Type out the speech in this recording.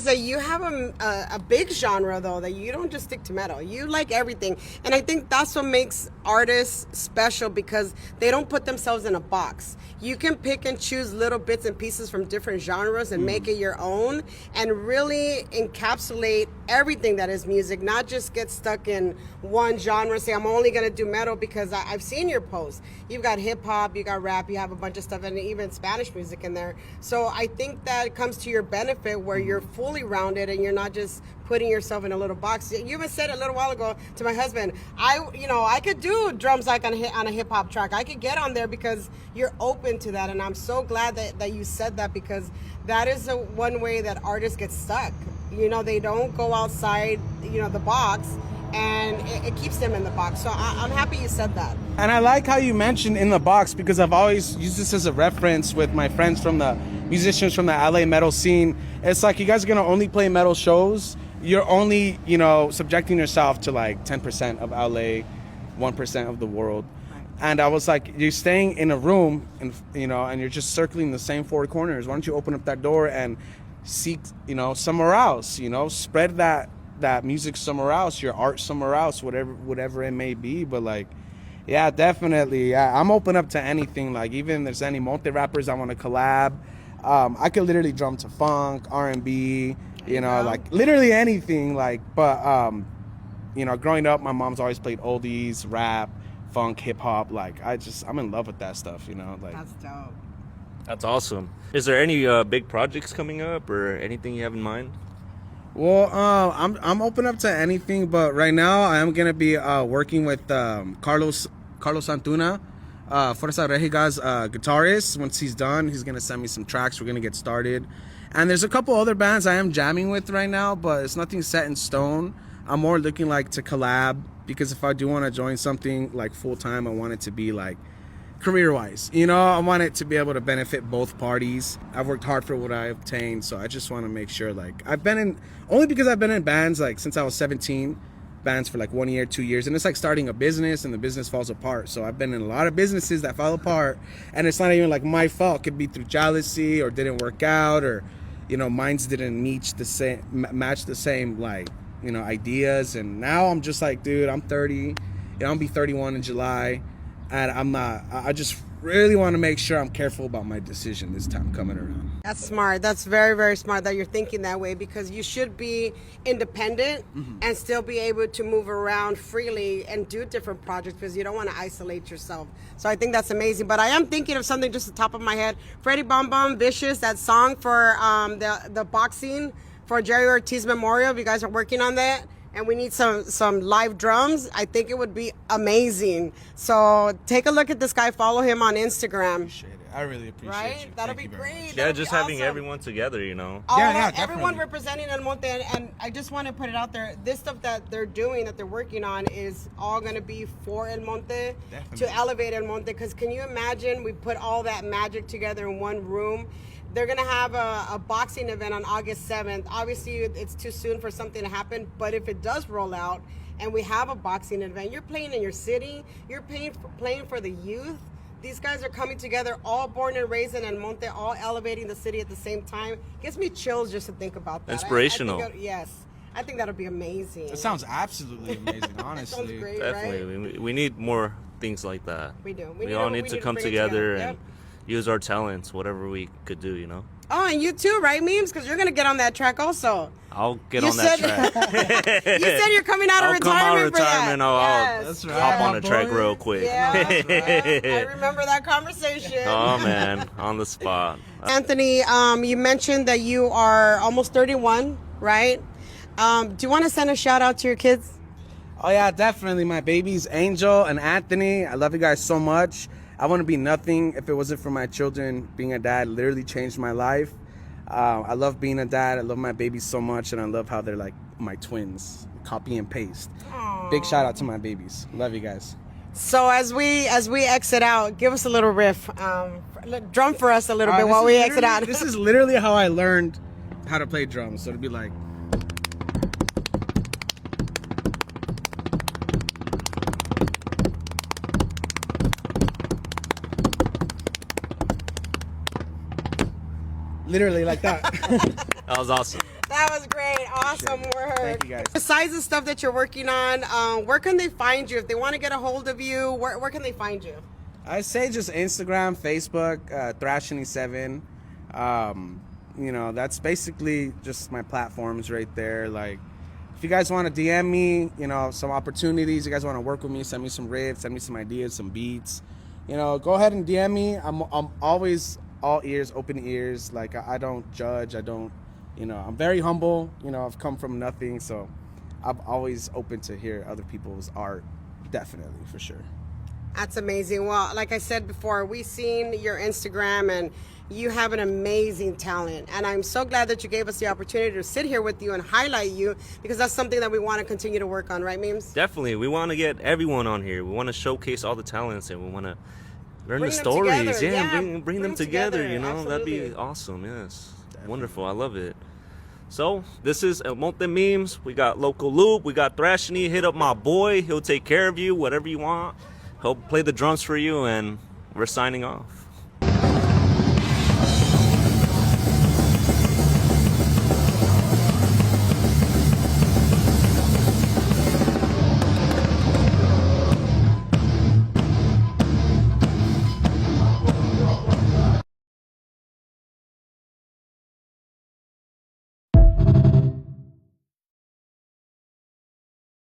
is that you have a big genre, though, that you don't just stick to metal. You like everything. And I think that's what makes artists special, because they don't put themselves in a box. You can pick and choose little bits and pieces from different genres and make it your own, and really encapsulate everything that is music, not just get stuck in one genre. Say, I'm only going to do metal, because I've seen your posts. You've got hip-hop, you got rap, you have a bunch of stuff, and even Spanish music in there. So I think that comes to your benefit, where you're fully rounded and you're not just putting yourself in a little box. You even said a little while ago to my husband, I could do drums like on a hip-hop track. I could get on there, because you're open to that. And I'm so glad that you said that, because that is the one way that artists get stuck. They don't go outside, the box, and it keeps them in the box. So I'm happy you said that. And I like how you mentioned in the box, because I've always used this as a reference with my friends from the musicians from the LA metal scene. It's like, you guys are going to only play metal shows. You're only, subjecting yourself to like 10% of LA, 1% of the world. And I was like, you're staying in a room and, and you're just circling the same four corners. Why don't you open up that door and seek, somewhere else, spread that music somewhere else, your art somewhere else, whatever it may be. But like, yeah, definitely. Yeah, I'm open up to anything. Like, even if there's any multi-rappers I want to collab, I could literally drum to funk, R&B, like literally anything. Like, but, growing up, my mom's always played oldies, rap, funk, hip hop. Like, I'm in love with that stuff, like. That's dope. That's awesome. Is there any big projects coming up or anything you have in mind? Well, I'm open up to anything, but right now I am gonna be working with Carlos Antuna, Fuerza Regiga's guitarist. Once he's done, he's gonna send me some tracks. We're gonna get started, and there's a couple other bands I am jamming with right now, but it's nothing set in stone. I'm more looking like to collab, because if I do want to join something like full time, I want it to be like career-wise, I want it to be able to benefit both parties. I've worked hard for what I obtained, so I just want to make sure, like, only because I've been in bands like since I was 17, bands for like 1 year, 2 years, and it's like starting a business and the business falls apart. So I've been in a lot of businesses that fall apart, and it's not even like my fault. It could be through jealousy, or didn't work out, or minds didn't match the same like ideas. And now I'm just like, dude, I'm 30, I'll be 31 in July. And I just really want to make sure I'm careful about my decision this time coming around. That's smart. That's very, very smart that you're thinking that way, because you should be independent and still be able to move around freely and do different projects, because you don't want to isolate yourself. So I think that's amazing. But I am thinking of something just at the top of my head. Freddie Bom Bom, Vicious, that song for the boxing for Jerry Ortiz Memorial. If you guys are working on that, and we need some live drums, I think it would be amazing. So take a look at this guy. Follow him on Instagram. Appreciate it. I really appreciate right? you. That'll Thank be you very great. much. Yeah, That'll just be having awesome. everyone together, Everyone representing El Monte, and I just want to put it out there. This stuff that they're doing, that they're working on, is all going to be for El Monte, to elevate El Monte. Because can you imagine, we put all that magic together in one room? They're going to have a boxing event on August 7th. Obviously, it's too soon for something to happen, but if it does roll out and we have a boxing event, you're playing in your city, you're playing for the youth. These guys are coming together, all born and raised in El Monte, all elevating the city at the same time. Gives me chills just to think about that. Inspirational. Yes. I think that'll be amazing. It sounds absolutely amazing, honestly. Sounds great, Definitely. right? We need more things like that. We do. We all need to come bring it together Yep. and use our talents, whatever we could do, Oh, and you too, right, Memes? Because you're going to get on that track also. I'll get on that track. You said you're coming out of I'll come out of retirement for that. retirement. I'll Yes, That's yes. right. hop on a track real quick. Yeah, I remember that conversation. Oh, man. On the spot. Anthony, you mentioned that you are almost 31, right? Do you want to send a shout out to your kids? Oh yeah, definitely. My babies, Angel and Anthony. I love you guys so much. I wouldn't be nothing if it wasn't for my children. Being a dad literally changed my life. I love being a dad. I love my babies so much, and I love how they're like my twins, copy and paste. Aww. Big shout out to my babies. Love you guys. So as we exit out, give us a little riff. Drum for us a little bit while we exit out. This is literally how I learned how to play drums. So it'd be like. Literally like that. That was awesome. That was great. Awesome work. Thank you, guys. Besides the stuff that you're working on, where can they find you? If they want to get a hold of you, where can they find you? I say just Instagram, Facebook, Thrashony7. You know, that's basically just my platforms right there. Like, if you guys want to DM me, you know, some opportunities, you guys want to work with me, send me some riffs, send me some ideas, some beats, you know, go ahead and DM me. I'm always all ears, open ears. Like, I don't judge. I don't, you know, I'm very humble. You know, I've come from nothing, so I'm always open to hear other people's art. Definitely, for sure. That's amazing. Well, like I said before, we've seen your Instagram and you have an amazing talent. And I'm so glad that you gave us the opportunity to sit here with you and highlight you, because that's something that we want to continue to work on, right, Memes? Definitely. We want to get everyone on here. We want to showcase all the talents, and we want to learn Bring the them stories. together. Yeah, bring them together, you know? Absolutely. That'd be awesome, yes. Wonderful. I love it. So, this is El Monte Memes. We got Local Loop. We got Thrashony. Hit up my boy. He'll take care of you, whatever you want. He'll play the drums for you, and we're signing off.